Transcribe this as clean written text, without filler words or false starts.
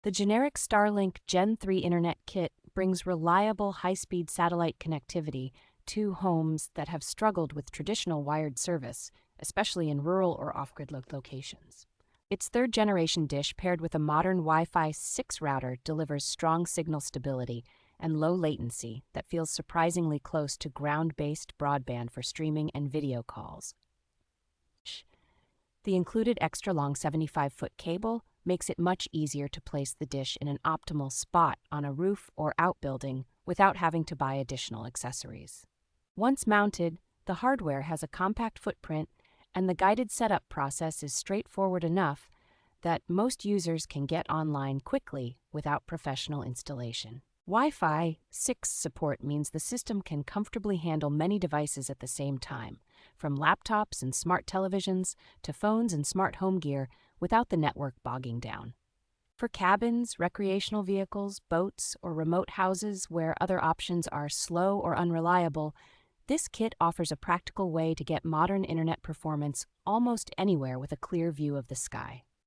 The Generic Starlink Gen 3 Internet Kit brings reliable high-speed satellite connectivity to homes that have struggled with traditional wired service, especially in rural or off-grid locations. Its third-generation dish paired with a modern Wi-Fi 6 router delivers strong signal stability and low latency that feels surprisingly close to ground-based broadband for streaming and video calls. The included extra-long 75-foot cable makes it much easier to place the dish in an optimal spot on a roof or outbuilding without having to buy additional accessories. Once mounted, the hardware has a compact footprint and the guided setup process is straightforward enough that most users can get online quickly without professional installation. Wi-Fi 6 support means the system can comfortably handle many devices at the same time, from laptops and smart televisions to phones and smart home gear without the network bogging down. For cabins, recreational vehicles, boats, or remote houses where other options are slow or unreliable, this kit offers a practical way to get modern internet performance almost anywhere with a clear view of the sky.